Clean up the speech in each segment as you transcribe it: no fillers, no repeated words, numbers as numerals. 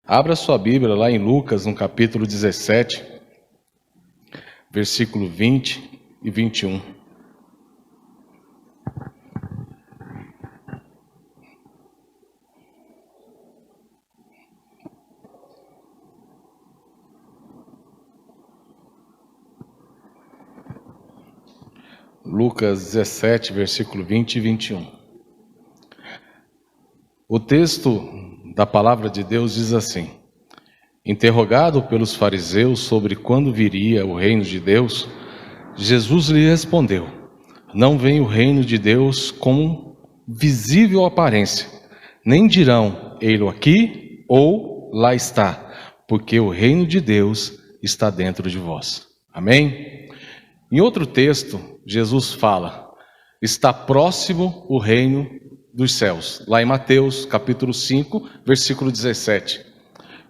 Abra sua Bíblia lá em Lucas, no capítulo 17, versículo 20 e 21. Lucas 17, versículo 20 e 21. O texto da palavra de Deus diz assim: interrogado pelos fariseus sobre quando viria o reino de Deus, Jesus lhe respondeu: não vem o reino de Deus com visível aparência, nem dirão, ei-lo aqui ou lá está, porque o reino de Deus está dentro de vós. Amém? Em outro texto, Jesus fala: está próximo o reino dos céus, lá em Mateus, capítulo 5, versículo 17.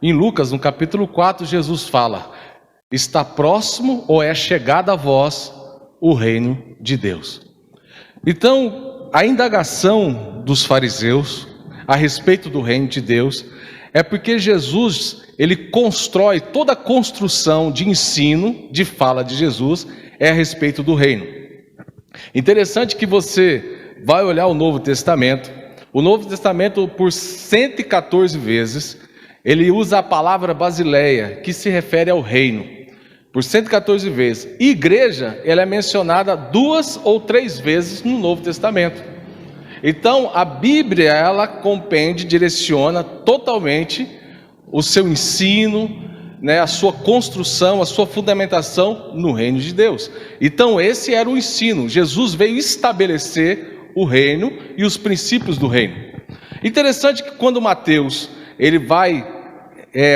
Em Lucas, no capítulo 4, Jesus fala: está próximo ou é chegado a vós o reino de Deus. Então, a indagação dos fariseus a respeito do reino de Deus é porque Jesus, ele constrói toda a construção de ensino, de fala de Jesus, é a respeito do reino. Interessante que você vai olhar o Novo Testamento. O Novo Testamento, por 114 vezes, ele usa a palavra basileia, que se refere ao reino, por 114 vezes. E igreja, ela é mencionada 2 ou 3 vezes no Novo Testamento. Então, a Bíblia, ela compende, direciona totalmente o seu ensino, a sua construção, a sua fundamentação no reino de Deus. Então, esse era o ensino. Jesus veio estabelecer o reino e os princípios do reino. Interessante que quando Mateus ele vai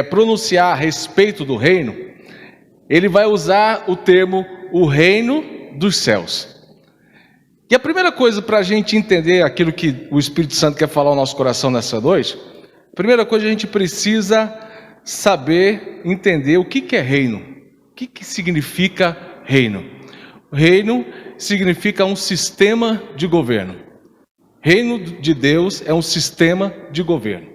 pronunciar a respeito do reino, ele vai usar o termo o reino dos céus. E a primeira coisa para a gente entender aquilo que o Espírito Santo quer falar ao nosso coração nessa noite, a primeira coisa a gente precisa saber, entender o que é reino. O que significa reino? Reino significa um sistema de governo. Reino de Deus é um sistema de governo.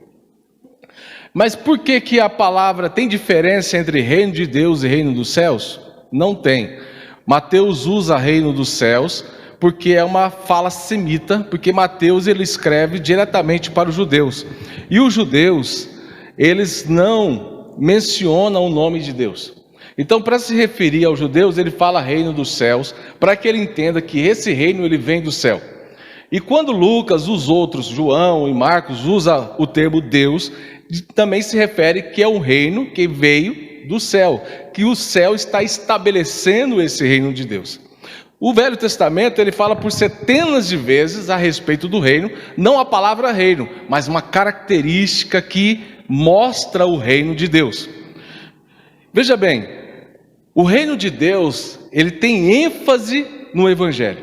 Mas por que a palavra tem diferença entre reino de Deus e reino dos céus? Não tem. Mateus usa reino dos céus porque é uma fala semita, porque Mateus ele escreve diretamente para os judeus. E os judeus, eles não mencionam o nome de Deus. Então, para se referir aos judeus, ele fala reino dos céus, para que ele entenda que esse reino ele vem do céu. E quando Lucas, os outros, João e Marcos, usa o termo Deus, também se refere que é um reino que veio do céu, que o céu está estabelecendo esse reino de Deus. O Velho Testamento ele fala por centenas de vezes a respeito do reino, não a palavra reino, mas uma característica que mostra o reino de Deus. Veja bem, o reino de Deus ele tem ênfase no Evangelho,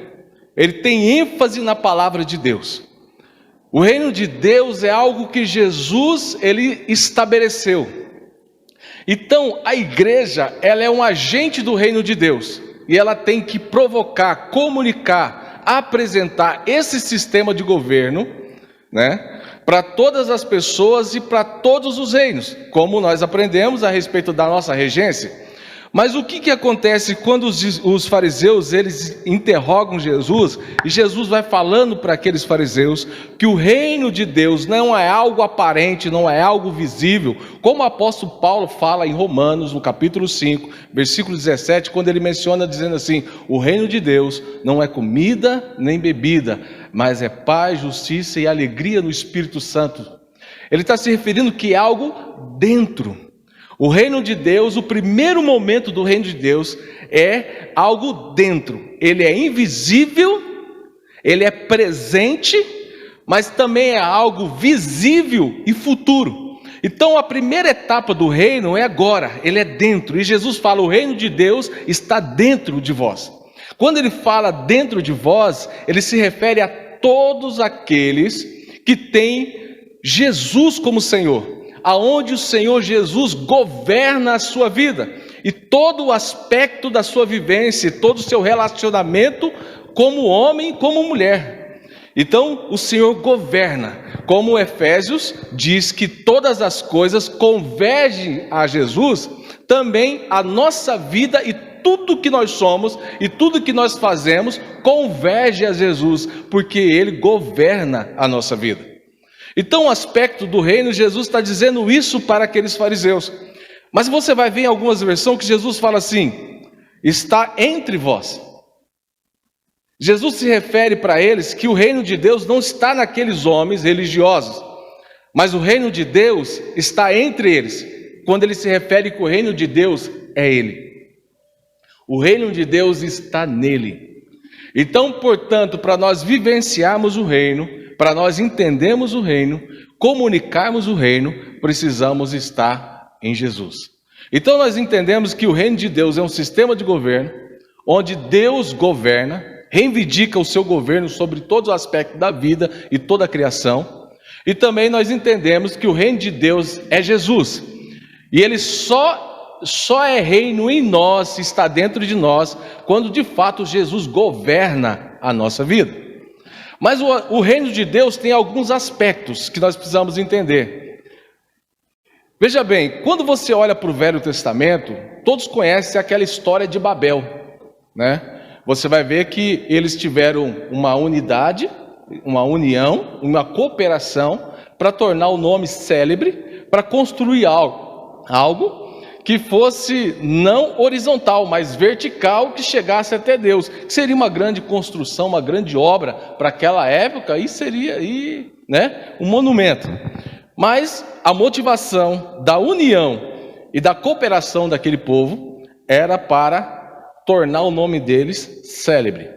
ele tem ênfase na palavra de Deus. O reino de Deus é algo que Jesus ele estabeleceu. Então, a igreja, ela é um agente do reino de Deus. E ela tem que provocar, comunicar, apresentar esse sistema de governo, para todas as pessoas e para todos os reinos. Como nós aprendemos a respeito da nossa regência. Mas o que acontece quando os fariseus eles interrogam Jesus e Jesus vai falando para aqueles fariseus que o reino de Deus não é algo aparente, não é algo visível, como o apóstolo Paulo fala em Romanos, no capítulo 5, versículo 17, quando ele menciona dizendo assim: o reino de Deus não é comida nem bebida, mas é paz, justiça e alegria no Espírito Santo. Ele está se referindo que é algo dentro. O reino de Deus, o primeiro momento do reino de Deus é algo dentro. Ele é invisível, ele é presente, mas também é algo visível e futuro. Então a primeira etapa do reino é agora, ele é dentro. E Jesus fala: o reino de Deus está dentro de vós. Quando ele fala dentro de vós, ele se refere a todos aqueles que têm Jesus como Senhor. Aonde o Senhor Jesus governa a sua vida e todo o aspecto da sua vivência, todo o seu relacionamento como homem e como mulher. Então, o Senhor governa, como Efésios diz que todas as coisas convergem a Jesus, também a nossa vida e tudo que nós somos e tudo que nós fazemos converge a Jesus, porque Ele governa a nossa vida. Então, o aspecto do reino, Jesus está dizendo isso para aqueles fariseus. Mas você vai ver em algumas versões que Jesus fala assim: está entre vós. Jesus se refere para eles que o reino de Deus não está naqueles homens religiosos, mas o reino de Deus está entre eles. Quando ele se refere que o reino de Deus é Ele. O reino de Deus está nele. Então, portanto, para nós vivenciarmos o reino, para nós entendermos o reino, comunicarmos o reino, precisamos estar em Jesus. Então nós entendemos que o reino de Deus é um sistema de governo, onde Deus governa, reivindica o seu governo sobre todos os aspectos da vida e toda a criação. E também nós entendemos que o reino de Deus é Jesus. E Ele só é reino em nós, está dentro de nós, quando de fato Jesus governa a nossa vida. Mas o reino de Deus tem alguns aspectos que nós precisamos entender. Veja bem, quando você olha para o Velho Testamento, todos conhecem aquela história de Babel, né? Você vai ver que eles tiveram uma unidade, uma união, uma cooperação para tornar o nome célebre, para construir algo que fosse não horizontal, mas vertical, que chegasse até Deus. Seria uma grande construção, uma grande obra para aquela época, e seria um monumento. Mas a motivação da união e da cooperação daquele povo era para tornar o nome deles célebre.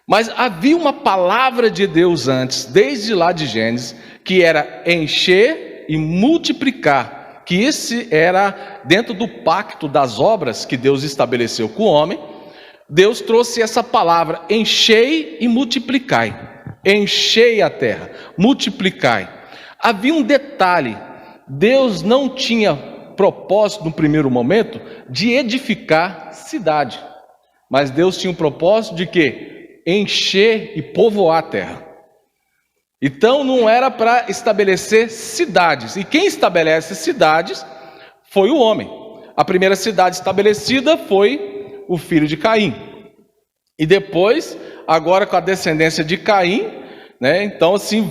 Mas havia uma palavra de Deus antes, desde lá de Gênesis, que era encher e multiplicar, que esse era dentro do pacto das obras que Deus estabeleceu com o homem. Deus trouxe essa palavra, enchei e multiplicai, enchei a terra, multiplicai. Havia um detalhe, Deus não tinha propósito no primeiro momento de edificar cidade, mas Deus tinha um propósito de quê? Encher e povoar a terra. Então não era para estabelecer cidades, e quem estabelece cidades foi o homem. A primeira cidade estabelecida foi o filho de Caim, e depois, agora com a descendência de Caim, então assim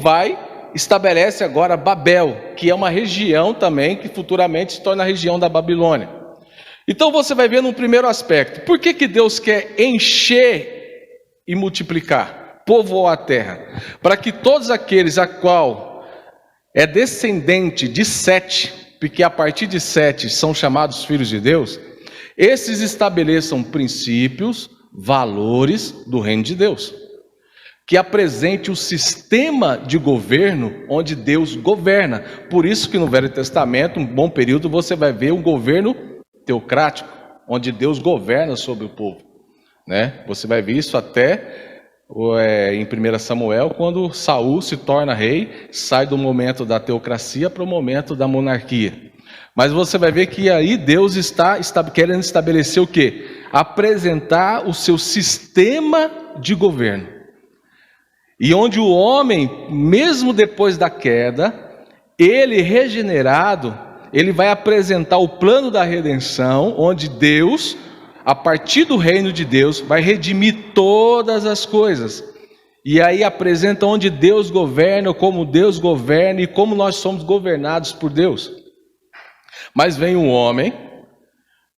estabelece agora Babel, que é uma região também que futuramente se torna a região da Babilônia. Então você vai ver no primeiro aspecto, por que Deus quer encher e multiplicar, povoar a terra? Para que todos aqueles a qual é descendente de Sete, porque a partir de Sete são chamados filhos de Deus, esses estabeleçam princípios, valores do reino de Deus, que apresente o sistema de governo onde Deus governa. Por isso que no Velho Testamento, um bom período, você vai ver um governo teocrático, onde Deus governa sobre o povo, Você vai ver isso até em 1 Samuel, quando Saul se torna rei, sai do momento da teocracia para o momento da monarquia. Mas você vai ver que aí Deus está querendo estabelecer o quê? Apresentar o seu sistema de governo. E onde o homem, mesmo depois da queda, ele regenerado, ele vai apresentar o plano da redenção, onde Deus, a partir do reino de Deus, vai redimir todas as coisas. E aí apresenta onde Deus governa, como Deus governa e como nós somos governados por Deus. Mas vem um homem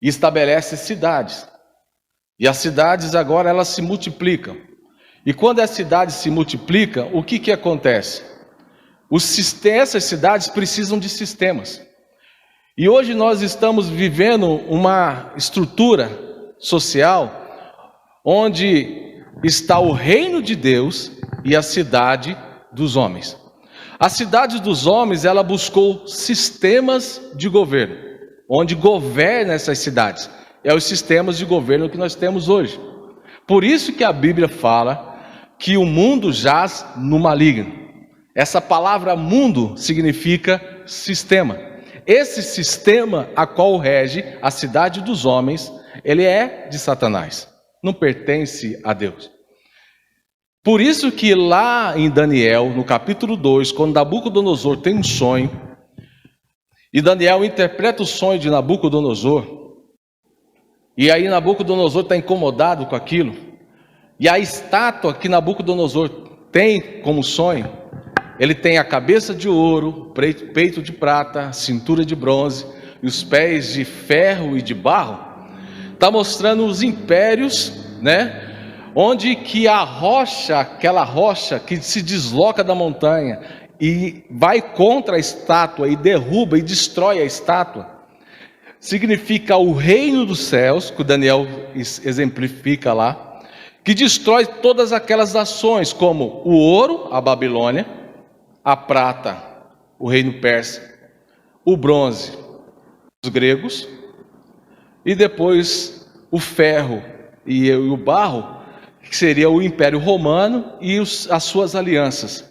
e estabelece cidades. E as cidades agora elas se multiplicam. E quando as cidades se multiplicam, o que acontece? Essas cidades precisam de sistemas. E hoje nós estamos vivendo uma estrutura social onde está o reino de Deus e a cidade dos homens. A cidade dos homens, ela buscou sistemas de governo, onde governa essas cidades. É os sistemas de governo que nós temos hoje. Por isso que a Bíblia fala que o mundo jaz no maligno. Essa palavra mundo significa sistema. Esse sistema a qual rege a cidade dos homens, ele é de Satanás, não pertence a Deus. Por isso que lá em Daniel, no capítulo 2, quando Nabucodonosor tem um sonho, e Daniel interpreta o sonho de Nabucodonosor, e aí Nabucodonosor está incomodado com aquilo, e a estátua que Nabucodonosor tem como sonho, ele tem a cabeça de ouro, peito de prata, cintura de bronze, e os pés de ferro e de barro. Está mostrando os impérios, né? Onde que a rocha, aquela rocha que se desloca da montanha e vai contra a estátua e derruba e destrói a estátua, significa o reino dos céus, que o Daniel exemplifica lá, que destrói todas aquelas nações, como o ouro, a Babilônia, a prata, o reino persa, o bronze, os gregos, e depois o ferro e o barro, que seria o Império Romano e as suas alianças.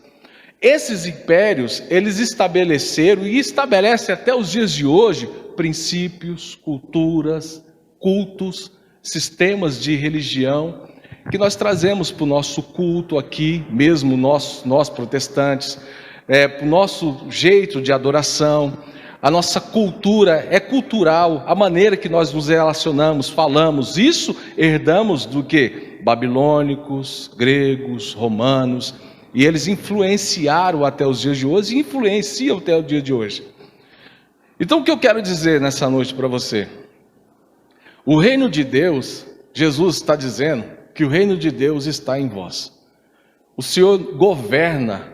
Esses impérios, eles estabeleceram e estabelecem até os dias de hoje princípios, culturas, cultos, sistemas de religião que nós trazemos para o nosso culto aqui, mesmo nós protestantes, para o nosso jeito de adoração. A nossa cultura é cultural, a maneira que nós nos relacionamos, falamos, isso herdamos do quê? Babilônicos, gregos, romanos, e eles influenciaram até os dias de hoje e influenciam até o dia de hoje. Então o que eu quero dizer nessa noite para você? O reino de Deus, Jesus está dizendo que o reino de Deus está em vós. O Senhor governa,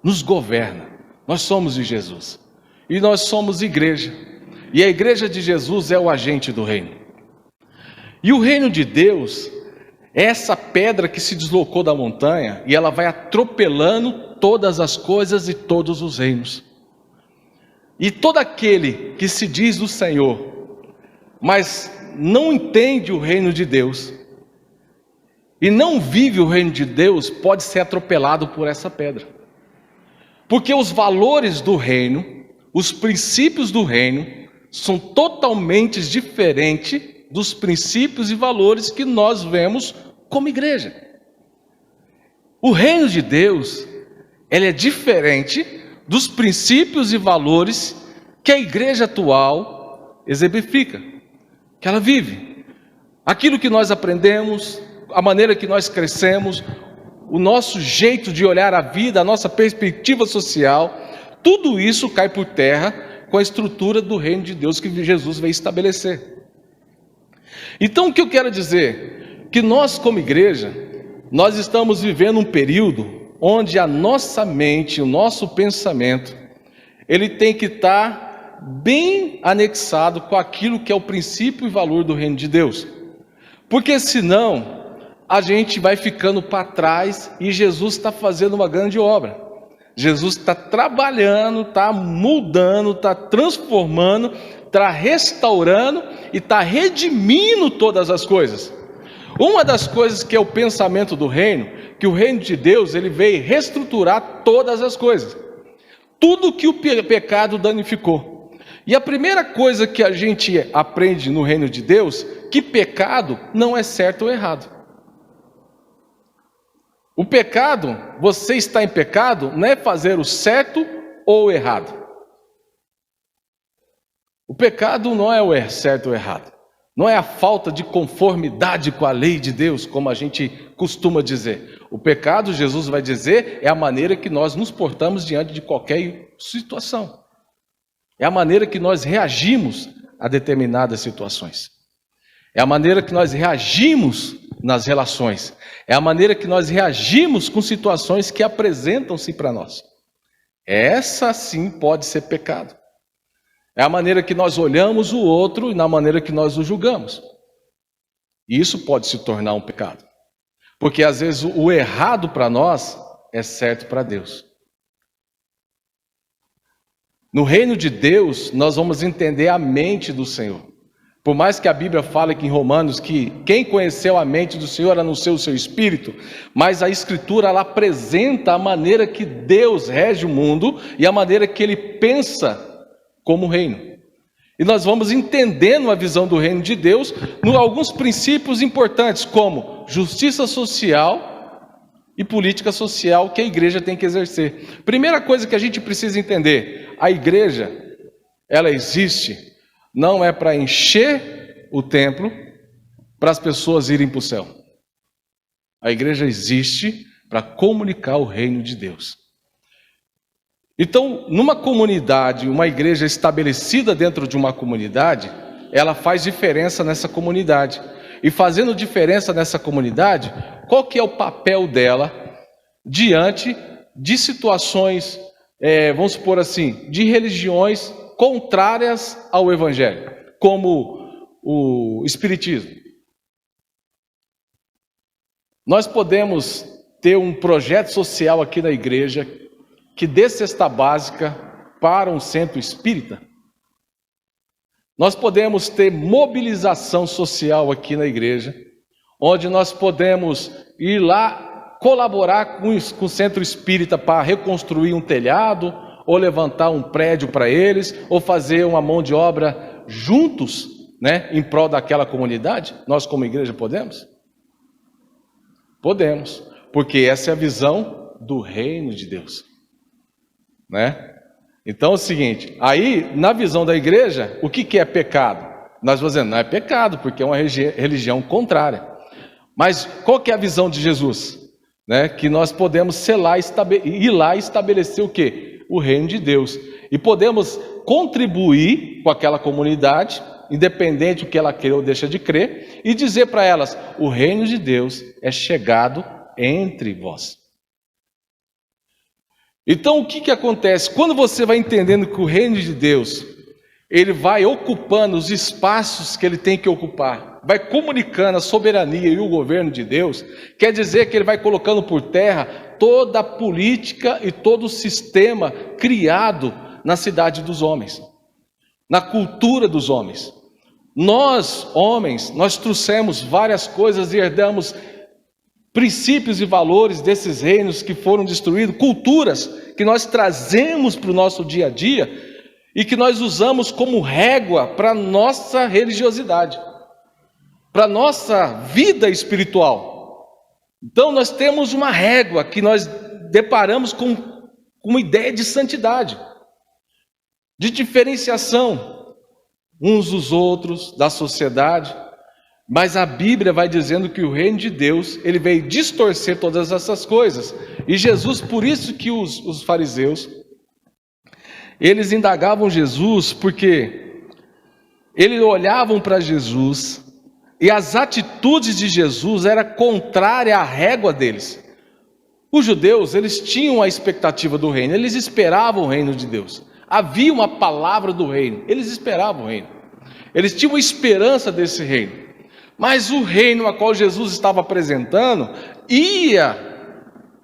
nos governa, nós somos de Jesus. E nós somos igreja, e a igreja de Jesus é o agente do reino. E o reino de Deus é essa pedra que se deslocou da montanha, e ela vai atropelando todas as coisas e todos os reinos. E todo aquele que se diz do Senhor, mas não entende o reino de Deus, e não vive o reino de Deus, pode ser atropelado por essa pedra. Porque os valores do reino, os princípios do reino são totalmente diferentes dos princípios e valores que nós vemos como igreja. O reino de Deus, ele é diferente dos princípios e valores que a igreja atual exemplifica, que ela vive. Aquilo que nós aprendemos, a maneira que nós crescemos, o nosso jeito de olhar a vida, a nossa perspectiva social, tudo isso cai por terra com a estrutura do reino de Deus que Jesus veio estabelecer. Então o que eu quero dizer? Que nós como igreja, nós estamos vivendo um período onde a nossa mente, o nosso pensamento, ele tem que estar bem anexado com aquilo que é o princípio e valor do reino de Deus. Porque senão a gente vai ficando para trás e Jesus está fazendo uma grande obra. Jesus está trabalhando, está mudando, está transformando, está restaurando e está redimindo todas as coisas. Uma das coisas que é o pensamento do reino, que o reino de Deus, ele veio reestruturar todas as coisas. Tudo que o pecado danificou. E a primeira coisa que a gente aprende no reino de Deus, que pecado não é certo ou errado. O pecado, você está em pecado, não é fazer o certo ou o errado. O pecado não é o certo ou errado. Não é a falta de conformidade com a lei de Deus, como a gente costuma dizer. O pecado, Jesus vai dizer, é a maneira que nós nos portamos diante de qualquer situação. É a maneira que nós reagimos a determinadas situações. É a maneira que nós reagimos nas relações. É a maneira que nós reagimos com situações que apresentam-se para nós. Essa sim pode ser pecado. É a maneira que nós olhamos o outro e na maneira que nós o julgamos. E isso pode se tornar um pecado. Porque às vezes o errado para nós é certo para Deus. No reino de Deus, nós vamos entender a mente do Senhor. Por mais que a Bíblia fale aqui em Romanos que quem conheceu a mente do Senhor anunciou o seu espírito, mas a Escritura ela apresenta a maneira que Deus rege o mundo e a maneira que Ele pensa como reino. E nós vamos entendendo a visão do reino de Deus em alguns princípios importantes, como justiça social, e política social que a igreja tem que exercer. Primeira coisa que a gente precisa entender, a igreja, ela existe, não é para encher o templo, para as pessoas irem para o céu. A igreja existe para comunicar o reino de Deus. Então, numa comunidade, uma igreja estabelecida dentro de uma comunidade, ela faz diferença nessa comunidade. E fazendo diferença nessa comunidade, qual que é o papel dela diante de situações, vamos supor assim, de religiões contrárias ao Evangelho, como o Espiritismo? Nós podemos ter um projeto social aqui na igreja que dê cesta básica para um centro espírita. Nós podemos ter mobilização social aqui na igreja, onde nós podemos ir lá colaborar com o centro espírita para reconstruir um telhado, ou levantar um prédio para eles, ou fazer uma mão de obra juntos, né, em prol daquela comunidade. Nós como igreja podemos? Podemos, porque essa é a visão do reino de Deus, né? Então é o seguinte, aí na visão da igreja, o que é pecado? Nós vamos dizer, não é pecado, porque é uma religião contrária. Mas qual que é a visão de Jesus? Né? Que nós podemos ir lá e estabelecer o quê? O reino de Deus. E podemos contribuir com aquela comunidade, independente do que ela crê ou deixa de crer, e dizer para elas, o reino de Deus é chegado entre vós. Então o que acontece? Quando você vai entendendo que o reino de Deus, ele vai ocupando os espaços que ele tem que ocupar, vai comunicando a soberania e o governo de Deus, quer dizer que ele vai colocando por terra toda a política e todo o sistema criado na cidade dos homens, na cultura dos homens. Nós, homens, nós trouxemos várias coisas e herdamos princípios e valores desses reinos que foram destruídos, culturas que nós trazemos para o nosso dia a dia e que nós usamos como régua para a nossa religiosidade, para a nossa vida espiritual. Então nós temos uma régua que nós deparamos com uma ideia de santidade, de diferenciação uns dos outros, da sociedade. Mas a Bíblia vai dizendo que o reino de Deus, ele veio distorcer todas essas coisas. E Jesus, por isso que os fariseus, eles indagavam Jesus, porque eles olhavam para Jesus e as atitudes de Jesus eram contrárias à régua deles. Os judeus, eles tinham a expectativa do reino, eles esperavam o reino de Deus. Havia uma palavra do reino, eles esperavam o reino. Eles tinham esperança desse reino. Mas o reino a qual Jesus estava apresentando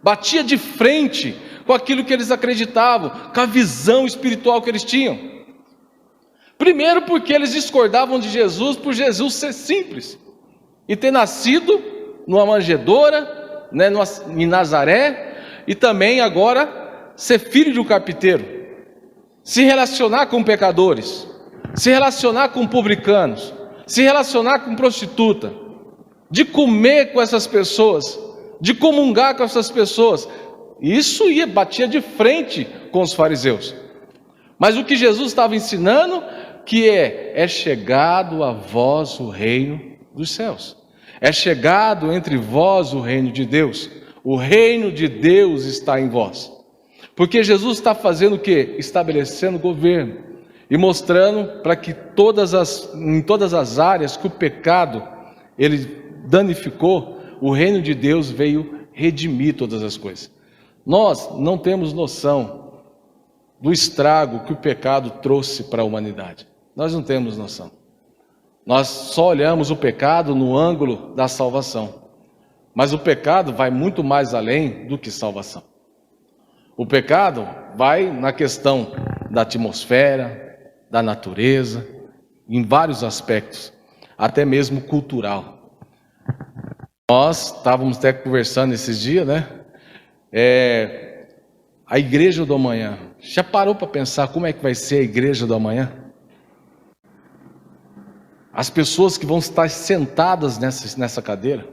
batia de frente com aquilo que eles acreditavam, com a visão espiritual que eles tinham. Primeiro porque eles discordavam de Jesus por Jesus ser simples e ter nascido numa manjedoura, né, em Nazaré, e também agora ser filho de um carpinteiro, se relacionar com pecadores, se relacionar com publicanos, se relacionar com prostituta, de comer com essas pessoas, de comungar com essas pessoas. Isso batia de frente com os fariseus. Mas o que Jesus estava ensinando, que é chegado a vós o reino dos céus. É chegado entre vós o reino de Deus. O reino de Deus está em vós. Porque Jesus está fazendo o quê? Estabelecendo governo. E mostrando para que em todas as áreas que o pecado ele danificou, o reino de Deus veio redimir todas as coisas. Nós não temos noção do estrago que o pecado trouxe para a humanidade. Nós não temos noção. Nós só olhamos o pecado no ângulo da salvação. Mas o pecado vai muito mais além do que salvação. O pecado vai na questão da atmosfera, da natureza, em vários aspectos, até mesmo cultural. Nós estávamos até conversando esses dias, né? A igreja do amanhã. Já parou para pensar como é que vai ser a igreja do amanhã? As pessoas que vão estar sentadas nessa cadeira,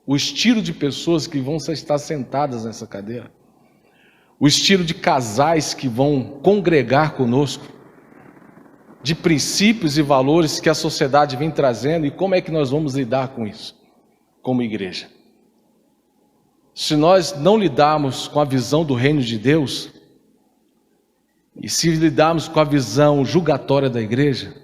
o estilo de pessoas que vão estar sentadas nessa cadeira, o estilo de casais que vão congregar conosco, de princípios e valores que a sociedade vem trazendo e como é que nós vamos lidar com isso, como igreja. Se nós não lidarmos com a visão do reino de Deus, e se lidarmos com a visão julgatória da igreja,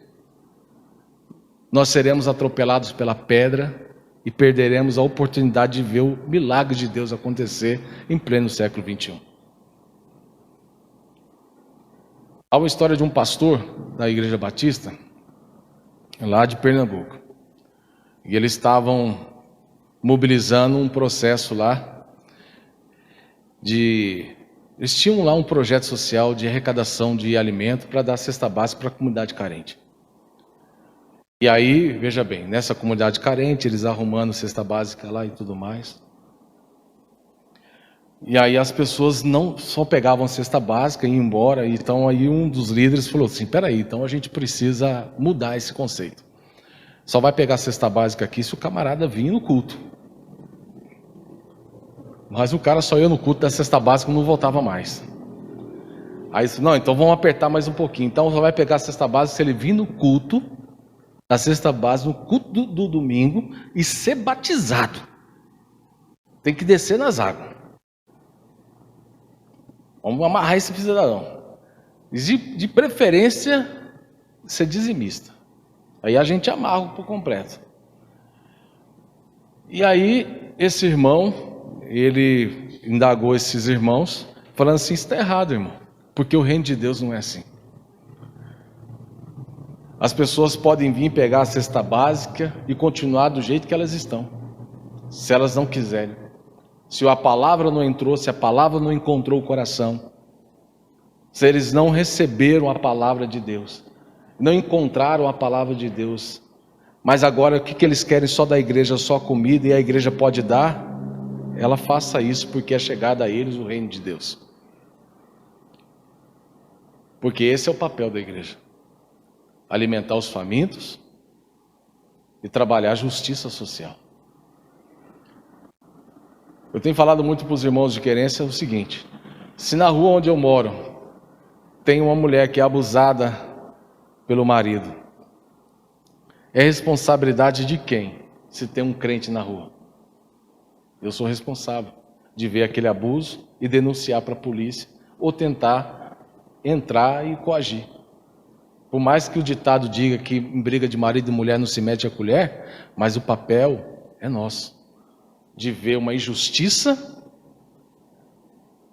nós seremos atropelados pela pedra e perderemos a oportunidade de ver o milagre de Deus acontecer em pleno século 21. Há uma história de um pastor da Igreja Batista, lá de Pernambuco. E eles estavam mobilizando um processo lá eles tinham lá um projeto social de arrecadação de alimento para dar cesta básica para a comunidade carente. E aí, veja bem, nessa comunidade carente, eles arrumando cesta básica lá e tudo mais. E aí as pessoas não só pegavam cesta básica e iam embora. Então aí um dos líderes falou assim, peraí, então a gente precisa mudar esse conceito. Só vai pegar cesta básica aqui se o camarada vir no culto. Mas o cara só ia no culto da cesta básica e não voltava mais. Aí disse, não, então vamos apertar mais um pouquinho. Então só vai pegar a cesta básica se ele vir no culto, a cesta básica, no culto do domingo e ser batizado. Tem que descer nas águas. Vamos amarrar esse cidadão. De preferência, ser dizimista. Aí a gente amarra por completo. E aí esse irmão, ele indagou esses irmãos, falando assim, isso está errado, irmão, porque o reino de Deus não é assim. As pessoas podem vir pegar a cesta básica e continuar do jeito que elas estão, se elas não quiserem. Se a palavra não entrou, se a palavra não encontrou o coração, se eles não receberam a palavra de Deus, não encontraram a palavra de Deus, mas agora o que eles querem? Só da igreja, só comida, e a igreja pode dar? Ela faça isso, porque é chegada a eles o reino de Deus. Porque esse é o papel da igreja: alimentar os famintos e trabalhar a justiça social. Eu tenho falado muito para os irmãos de querência o seguinte: se na rua onde eu moro tem uma mulher que é abusada pelo marido, é responsabilidade de quem se tem um crente na rua? Eu sou responsável de ver aquele abuso e denunciar para a polícia ou tentar entrar e coagir. Por mais que o ditado diga que em briga de marido e mulher não se mete a colher, mas o papel é nosso, de ver uma injustiça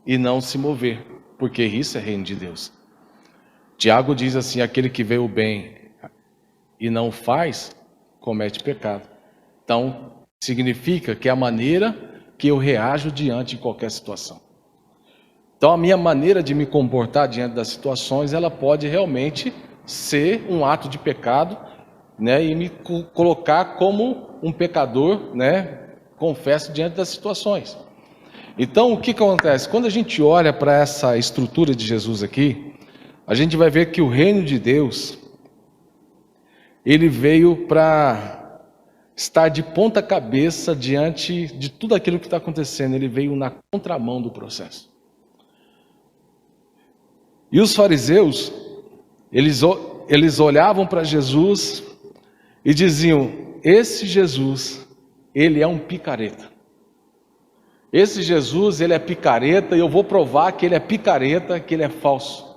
e não se mover, porque isso é reino de Deus. Tiago diz assim, aquele que vê o bem e não faz, comete pecado. Então, significa que é a maneira que eu reajo diante de qualquer situação. Então, a minha maneira de me comportar diante das situações, ela pode realmente ser um ato de pecado, né, e me colocar como um pecador, né, confesso, diante das situações. Então, o que acontece? Quando a gente olha para essa estrutura de Jesus aqui, a gente vai ver que o reino de Deus, ele veio para estar de ponta cabeça diante de tudo aquilo que está acontecendo. Ele veio na contramão do processo. E os fariseus, eles olhavam para Jesus e diziam, esse Jesus, ele é um picareta. Esse Jesus, ele é picareta, e eu vou provar que ele é picareta, que ele é falso.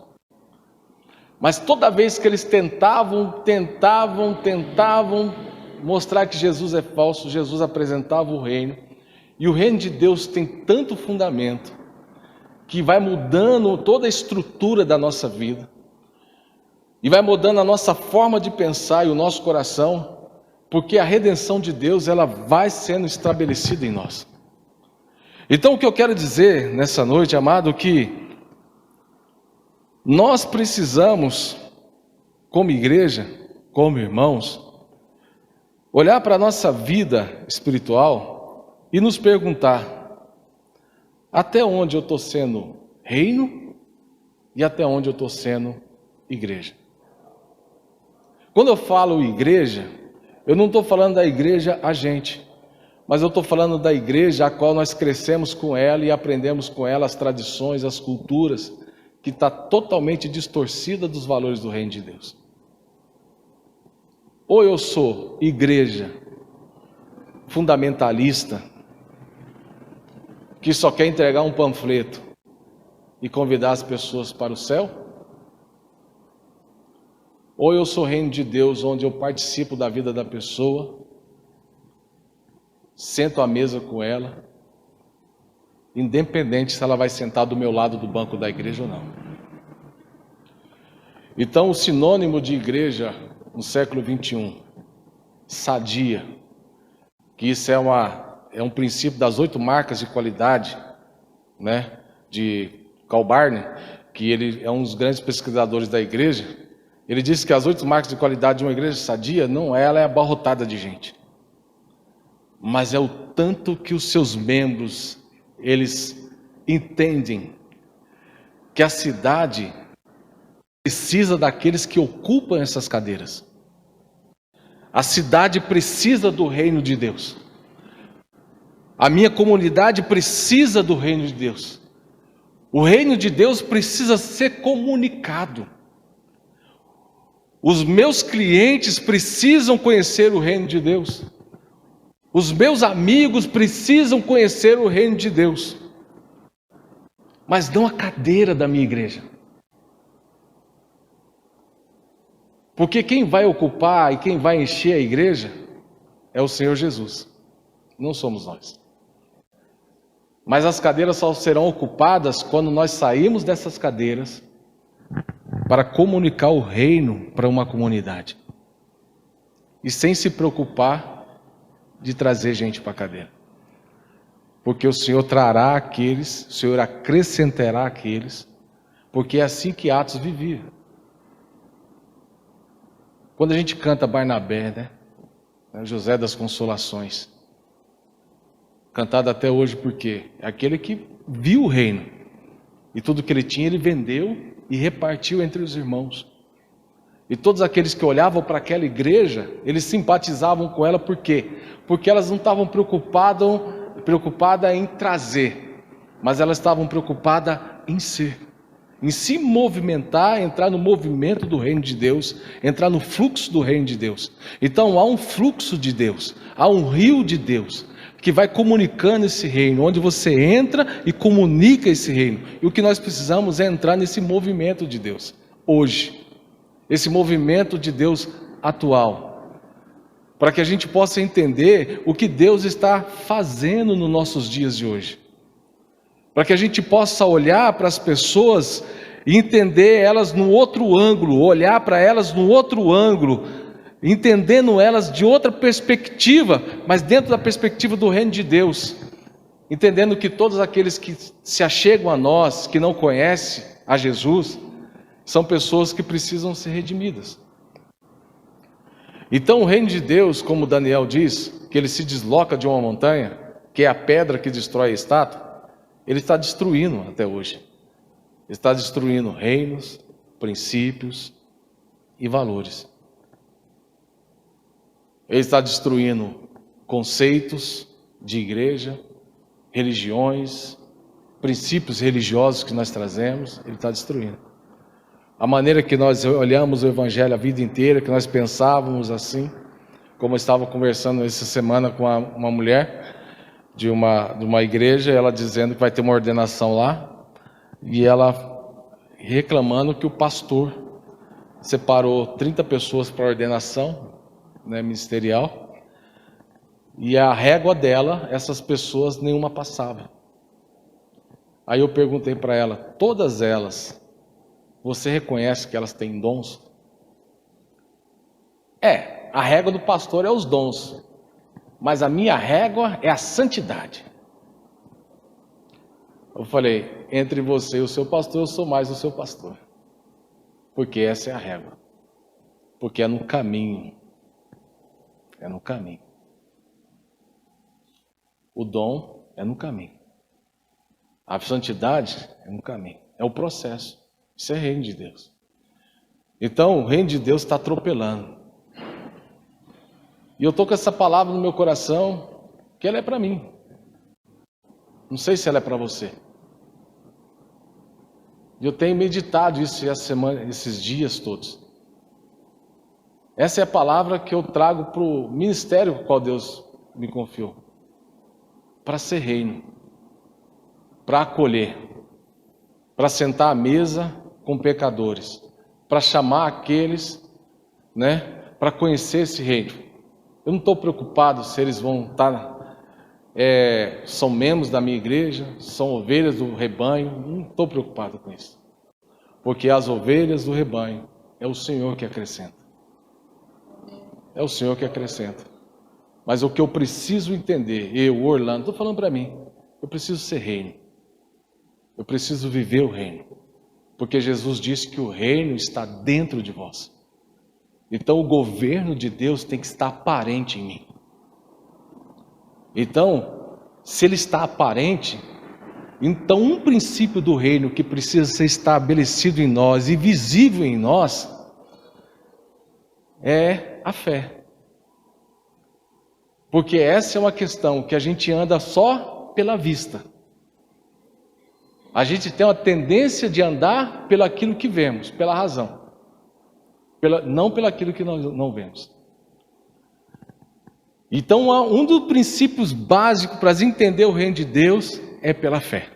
Mas toda vez que eles tentavam mostrar que Jesus é falso, Jesus apresentava o reino. E o reino de Deus tem tanto fundamento, que vai mudando toda a estrutura da nossa vida, e vai mudando a nossa forma de pensar e o nosso coração, porque a redenção de Deus, ela vai sendo estabelecida em nós. Então o que eu quero dizer nessa noite, amado, que nós precisamos, como igreja, como irmãos, olhar para a nossa vida espiritual e nos perguntar, até onde eu estou sendo reino e até onde eu estou sendo igreja. Quando eu falo igreja, eu não estou falando da igreja a gente, Mas eu estou falando da igreja a qual nós crescemos com ela e aprendemos com ela as tradições, as culturas, que está totalmente distorcida dos valores do reino de Deus. Ou eu sou igreja fundamentalista, que só quer entregar um panfleto e convidar as pessoas para o céu, ou eu sou reino de Deus, onde eu participo da vida da pessoa, sento à mesa com ela, independente se ela vai sentar do meu lado do banco da igreja ou não. Então, o sinônimo de igreja no século 21, sadia, que isso é um princípio das 8 marcas de qualidade, né, de Karl Barner, que ele é um dos grandes pesquisadores da igreja. Ele disse que as 8 marcas de qualidade de uma igreja sadia, não é ela é abarrotada de gente, mas é o tanto que os seus membros, eles entendem que a cidade precisa daqueles que ocupam essas cadeiras. A cidade precisa do reino de Deus. A minha comunidade precisa do reino de Deus. O reino de Deus precisa ser comunicado. Os meus clientes precisam conhecer o reino de Deus. Os meus amigos precisam conhecer o reino de Deus. Mas não a cadeira da minha igreja. Porque quem vai ocupar e quem vai encher a igreja é o Senhor Jesus. Não somos nós. Mas as cadeiras só serão ocupadas quando nós sairmos dessas cadeiras para comunicar o reino para uma comunidade. E sem se preocupar de trazer gente para a cadeira. Porque o Senhor trará aqueles, o Senhor acrescentará aqueles, porque é assim que Atos vivia. Quando a gente canta Barnabé, né? José das Consolações, cantado até hoje porque é aquele que viu o reino, e tudo que ele tinha ele vendeu e repartiu entre os irmãos. E todos aqueles que olhavam para aquela igreja, eles simpatizavam com ela, por quê? Porque elas não estavam preocupadas em trazer, mas elas estavam preocupadas em ser, em se movimentar, entrar no movimento do reino de Deus, entrar no fluxo do reino de Deus. Então há um fluxo de Deus, há um rio de Deus, que vai comunicando esse reino, onde você entra e comunica esse reino. E o que nós precisamos é entrar nesse movimento de Deus, hoje. Esse movimento de Deus atual, para que a gente possa entender o que Deus está fazendo nos nossos dias de hoje, para que a gente possa olhar para as pessoas e entender elas no outro ângulo, olhar para elas no outro ângulo, entendendo elas de outra perspectiva, mas dentro da perspectiva do reino de Deus, entendendo que todos aqueles que se achegam a nós, que não conhecem a Jesus, são pessoas que precisam ser redimidas. Então o reino de Deus, como Daniel diz, que ele se desloca de uma montanha, que é a pedra que destrói a estátua, ele está destruindo até hoje. Ele está destruindo reinos, princípios e valores. Ele está destruindo conceitos de igreja, religiões, princípios religiosos que nós trazemos, ele está destruindo. A maneira que nós olhamos o Evangelho a vida inteira, que nós pensávamos assim, como eu estava conversando essa semana com uma mulher de uma igreja, ela dizendo que vai ter uma ordenação lá, e ela reclamando que o pastor separou 30 pessoas para a ordenação, né, ministerial, e a régua dela, essas pessoas, nenhuma passava. Aí eu perguntei para ela, todas elas, você reconhece que elas têm dons? A régua do pastor é os dons, mas a minha régua é a santidade. Eu falei, entre você e o seu pastor, eu sou mais o seu pastor, porque essa é a régua, porque é no caminho, o dom é no caminho, a santidade é no caminho, é o processo. Isso é reino de Deus. Então, o reino de Deus está atropelando. E eu estou com essa palavra no meu coração, porque ela é para mim. Não sei se ela é para você. Eu tenho meditado isso essa semana, esses dias todos. Essa é a palavra que eu trago para o ministério com o qual Deus me confiou. Para ser reino. Para acolher. Para sentar à mesa com pecadores. Para chamar aqueles, para conhecer esse reino. Eu não estou preocupado se eles vão estar... são membros da minha igreja, são ovelhas do rebanho, não estou preocupado com isso. Porque as ovelhas do rebanho é o Senhor que acrescenta. É o Senhor que acrescenta. Mas o que eu preciso entender, eu, Orlando, estou falando para mim, eu preciso ser reino. Eu preciso viver o reino. Porque Jesus disse que o reino está dentro de vós. Então o governo de Deus tem que estar aparente em mim. Então, se ele está aparente, então um princípio do reino que precisa ser estabelecido em nós e visível em nós é a fé. Porque essa é uma questão que a gente anda só pela vista. A gente tem uma tendência de andar pelo aquilo que vemos, pela razão. Não pelo aquilo que nós não vemos. Então, um dos princípios básicos para entender o reino de Deus é pela fé.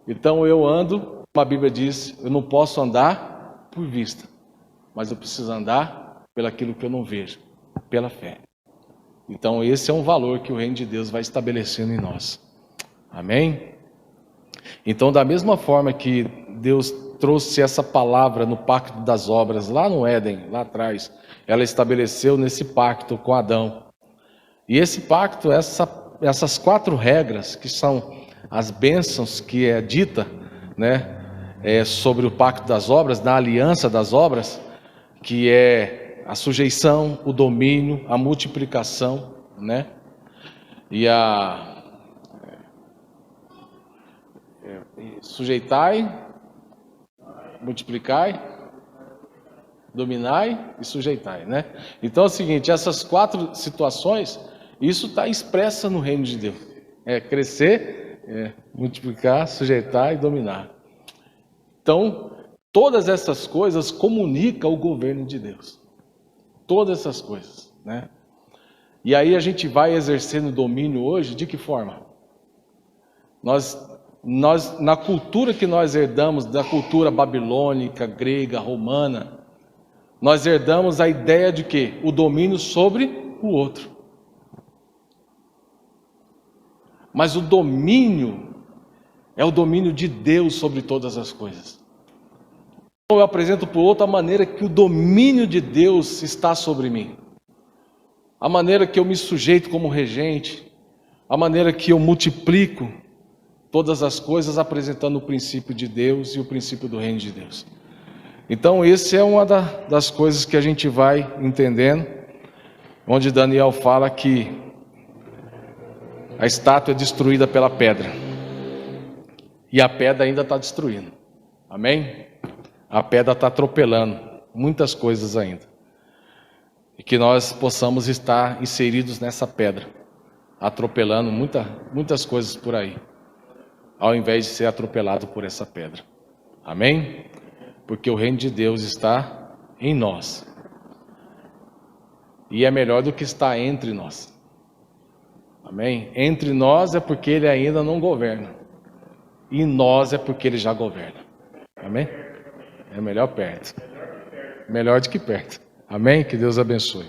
Então, eu ando, como a Bíblia diz, eu não posso andar por vista, mas eu preciso andar pelaquilo que eu não vejo, pela fé. Então, esse é um valor que o reino de Deus vai estabelecendo em nós. Amém? Então, da mesma forma que Deus trouxe essa palavra no pacto das obras, lá no Éden, lá atrás, ela estabeleceu nesse pacto com Adão. E esse pacto, essas 4 regras, que são as bênçãos que é dita, sobre o pacto das obras, da aliança das obras, que é a sujeição, o domínio, a multiplicação, e sujeitai, multiplicai, dominai e sujeitai, Então é o seguinte, essas 4 situações, isso está expressa no reino de Deus. É crescer, multiplicar, sujeitar e dominar. Então, todas essas coisas comunicam o governo de Deus. Todas essas coisas, E aí a gente vai exercendo domínio hoje, de que forma? Nós, na cultura que nós herdamos, da cultura babilônica, grega, romana, nós herdamos a ideia de que o domínio sobre o outro. Mas o domínio é o domínio de Deus sobre todas as coisas. Então eu apresento por outra maneira que o domínio de Deus está sobre mim. A maneira que eu me sujeito como regente, a maneira que eu multiplico todas as coisas apresentando o princípio de Deus e o princípio do reino de Deus. Então esse é uma das coisas que a gente vai entendendo, onde Daniel fala que a estátua é destruída pela pedra. E a pedra ainda está destruindo. Amém? A pedra está atropelando muitas coisas ainda. E que nós possamos estar inseridos nessa pedra, atropelando muitas coisas por aí, ao invés de ser atropelado por essa pedra. Amém? Porque o reino de Deus está em nós. E é melhor do que está entre nós. Amém? Entre nós é porque ele ainda não governa. E nós é porque ele já governa. Amém? É melhor perto. Melhor do que perto. Amém? Que Deus abençoe.